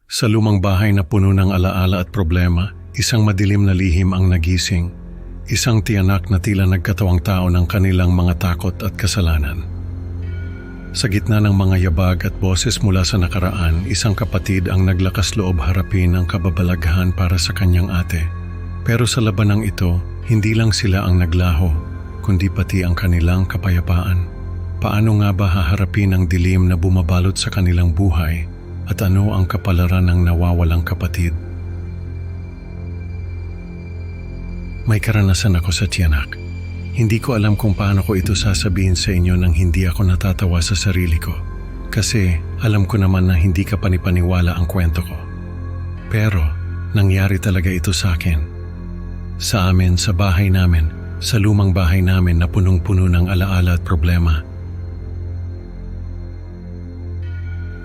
Sa lumang bahay na puno ng alaala at problema, isang madilim na lihim ang nagising. Isang tiyanak na tila nagkatawang tao ng kanilang mga takot at kasalanan. Sa gitna ng mga yabag at boses mula sa nakaraan, isang kapatid ang naglakas loob harapin ang kababalaghan para sa kanyang ate. Pero sa labanang ito, hindi lang sila ang naglaho, kundi pati ang kanilang kapayapaan. Paano nga ba haharapin ang dilim na bumabalot sa kanilang buhay at ano ang kapalaran ng nawawalang kapatid? May karanasan ako sa tiyanak. Hindi ko alam kung paano ko ito sasabihin sa inyo nang hindi ako natatawa sa sarili ko. Kasi alam ko naman na hindi ka panipaniwala ang kwento ko. Pero nangyari talaga ito sa akin. Sa amin, sa bahay namin, sa lumang bahay namin na punong-puno ng alaala at problema.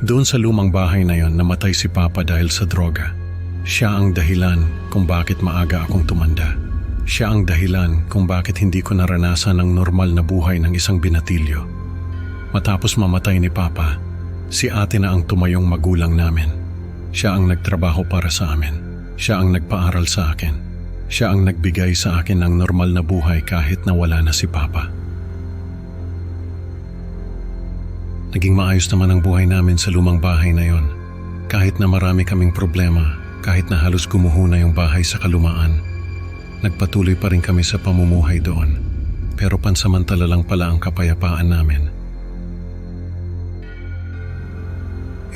Doon sa lumang bahay na yon, namatay si Papa dahil sa droga. Siya ang dahilan kung bakit maaga akong tumanda. Siya ang dahilan kung bakit hindi ko naranasan ang normal na buhay ng isang binatilyo. Matapos mamatay ni Papa, si ate na ang tumayong magulang namin. Siya ang nagtrabaho para sa amin. Siya ang nagpaaral sa akin. Siya ang nagbigay sa akin ng normal na buhay kahit na wala na si Papa. Naging maayos naman ang buhay namin sa lumang bahay na yon. Kahit na marami kaming problema, kahit na halos gumuho na yung bahay sa kalumaan, nagpatuloy pa rin kami sa pamumuhay doon. Pero pansamantala lang pala ang kapayapaan namin.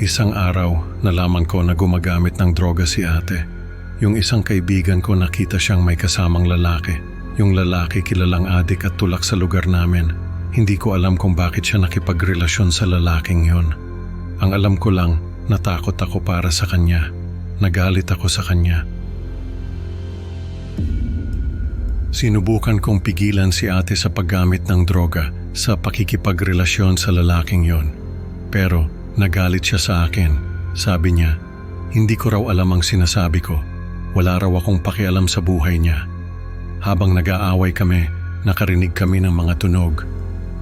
Isang araw, nalaman ko na gumagamit ng droga si ate. Yung isang kaibigan ko nakita siyang may kasamang lalaki. Yung lalaki kilalang adik at tulak sa lugar namin. Hindi ko alam kung bakit siya nakipagrelasyon sa lalaking yon. Ang alam ko lang, natakot ako para sa kanya. Nagalit ako sa kanya. Sinubukan kong pigilan si ate sa paggamit ng droga sa pakikipagrelasyon sa lalaking yon. Pero nagalit siya sa akin. Sabi niya, hindi ko raw alam ang sinasabi ko. Wala raw akong pakialam sa buhay niya. Habang nag-aaway kami, nakarinig kami ng mga tunog.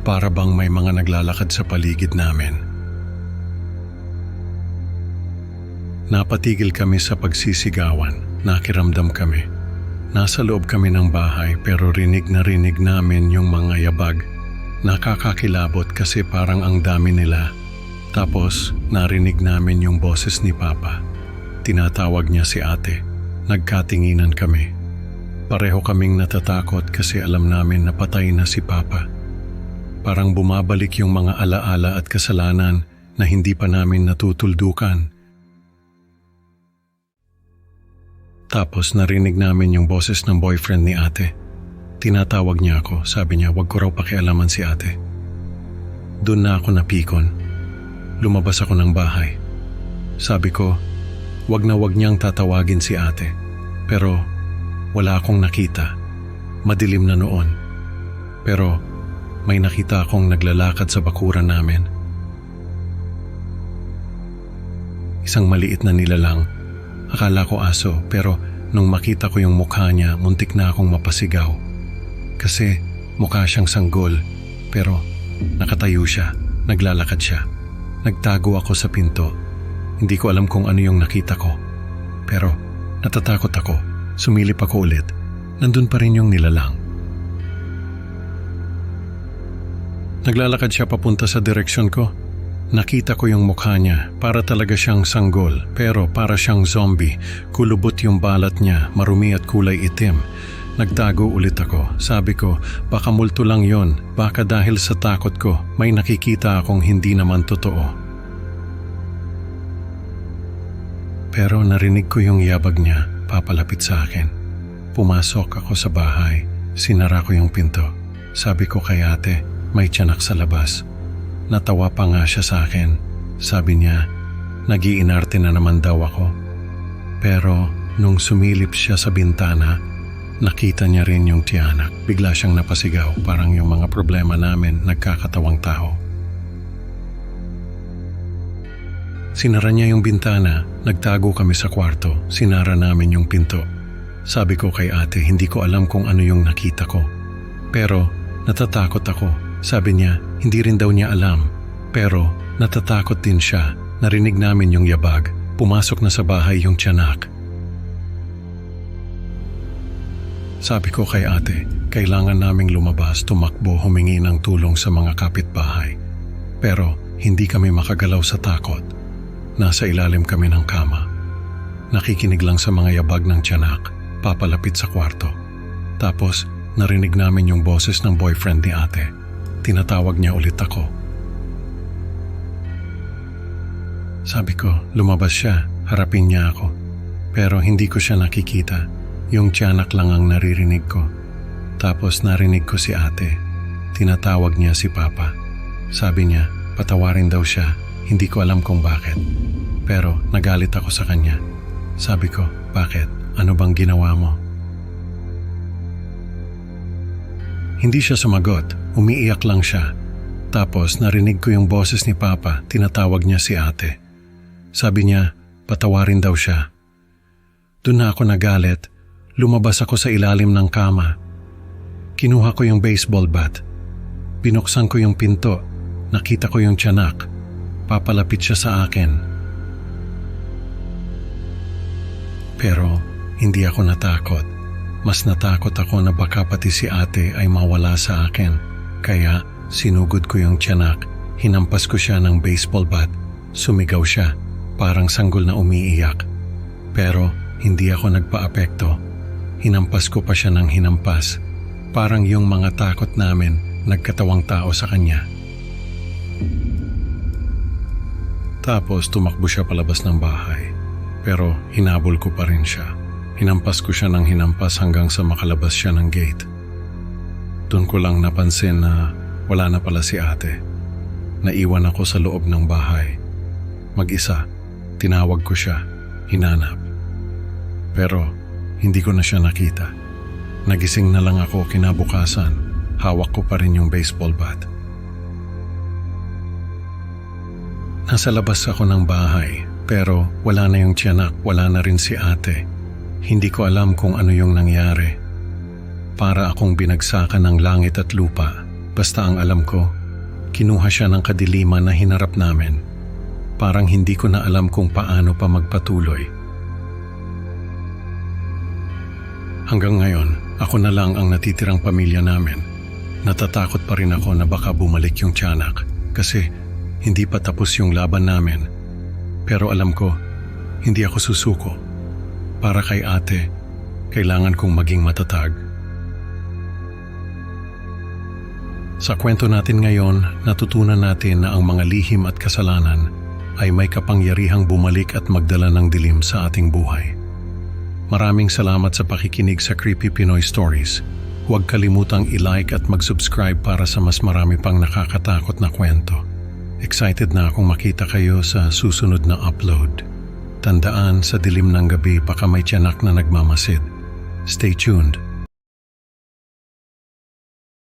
Para bang may mga naglalakad sa paligid namin. Napatigil kami sa pagsisigawan. Nakiramdam kami. Nasa loob kami ng bahay pero rinig na rinig namin yung mga yabag. Nakakakilabot kasi parang ang dami nila. Tapos narinig namin yung boses ni Papa. Tinatawag niya si ate. Nagkatinginan kami. Pareho kaming natatakot kasi alam namin na patay na si Papa. Parang bumabalik yung mga alaala at kasalanan na hindi pa namin natutuldukan. Tapos narinig namin yung boses ng boyfriend ni ate. Tinatawag niya ako, sabi niya wag ko raw pakialaman si ate. Doon na ako napikon. Lumabas ako ng bahay. Sabi ko, wag na wag niyang tatawagin si ate. Pero wala akong nakita. Madilim na noon. Pero may nakita akong naglalakad sa bakuran namin. Isang maliit na nilalang. Akala ko aso pero nung makita ko yung mukha niya, muntik na akong mapasigaw. Kasi mukha siyang sanggol pero nakatayo siya, naglalakad siya. Nagtago ako sa pinto. Hindi ko alam kung ano yung nakita ko. Pero natatakot ako. Sumilip ako ulit. Nandun pa rin yung nilalang. Naglalakad siya papunta sa direksyon ko. Nakita ko yung mukha niya, para talaga siyang sanggol, pero para siyang zombie. Kulubot yung balat niya, marumi at kulay itim. Nagtago ulit ako. Sabi ko, baka multo lang yon. Baka dahil sa takot ko, may nakikita akong hindi naman totoo. Pero narinig ko yung yabag niya, papalapit sa akin. Pumasok ako sa bahay, sinara ko yung pinto. Sabi ko kay ate, may tiyanak sa labas. Natawa pa nga siya sa akin. Sabi niya, nag-iinarte na naman daw ako. Pero nung sumilip siya sa bintana, nakita niya rin yung tiyanak. Bigla siyang napasigaw, parang yung mga problema namin nagkakatawang tao. Sinara niya yung bintana, nagtago kami sa kwarto, sinara namin yung pinto. Sabi ko kay ate, hindi ko alam kung ano yung nakita ko. Pero natatakot ako. Sabi niya, hindi rin daw niya alam. Pero natatakot din siya. Narinig namin yung yabag. pumasok na sa bahay yung tiyanak. Sabi ko kay ate, kailangan naming lumabas, tumakbo, humingi ng tulong sa mga kapitbahay. Pero hindi kami makagalaw sa takot. Nasa ilalim kami ng kama. Nakikinig lang sa mga yabag ng tiyanak, papalapit sa kwarto. Tapos narinig namin yung boses ng boyfriend ni ate. Tinatawag niya ulit ako. Sabi ko, lumabas siya, harapin niya ako. Pero hindi ko siya nakikita. Yung tiyanak lang ang naririnig ko. Tapos narinig ko si ate. Tinatawag niya si papa. Sabi niya, patawarin daw siya. Hindi ko alam kung bakit. Pero nagalit ako sa kanya. Sabi ko, bakit? Ano bang ginawa mo? Hindi siya sumagot. Umiiyak lang siya. Tapos narinig ko yung boses ni papa. Tinatawag niya si ate. Sabi niya, patawarin daw siya. Doon na ako nagalit. Lumabas ako sa ilalim ng kama. Kinuha ko yung baseball bat. Binuksan ko yung pinto. Nakita ko yung tiyanak. Papalapit siya sa akin. Pero hindi ako natakot. Mas natakot ako na baka pati si ate ay mawala sa akin. Kaya sinugod ko yung tiyanak. Hinampas ko siya ng baseball bat. Sumigaw siya. Parang sanggol na umiiyak. Pero hindi ako nagpa-apekto. Hinampas ko pa siya ng hinampas. Parang yung mga takot namin nagkatawang tao sa kanya. Tapos tumakbo siya palabas ng bahay. Pero hinabol ko pa rin siya. Hinampas ko siya ng hinampas hanggang sa makalabas siya ng gate. Doon ko lang napansin na wala na pala si ate. Naiwan ako sa loob ng bahay. Mag-isa, tinawag ko siya, hinanap. Pero hindi ko na siya nakita. Nagising na lang ako kinabukasan. Hawak ko pa rin yung baseball bat. Nasa labas ako ng bahay, pero wala na yung tiyanak, wala na rin si ate. Hindi ko alam kung ano yung nangyari. Para akong binagsakan ng langit at lupa. Basta ang alam ko, kinuha siya ng kadiliman na hinarap namin. Parang hindi ko na alam kung paano pa magpatuloy. Hanggang ngayon, ako na lang ang natitirang pamilya namin. Natatakot pa rin ako na baka bumalik yung tiyanak kasi hindi pa tapos yung laban namin. Pero alam ko, hindi ako susuko. Para kay ate, kailangan kong maging matatag. Sa kwento natin ngayon, natutunan natin na ang mga lihim at kasalanan ay may kapangyarihang bumalik at magdala ng dilim sa ating buhay. Maraming salamat sa pakikinig sa Creepy Pinoy Stories. Huwag kalimutang i-like at mag-subscribe para sa mas marami pang nakakatakot na kwento. Excited na akong makita kayo sa susunod na upload. Tandaan, sa dilim ng gabi baka may tiyanak na nagmamasid. Stay tuned.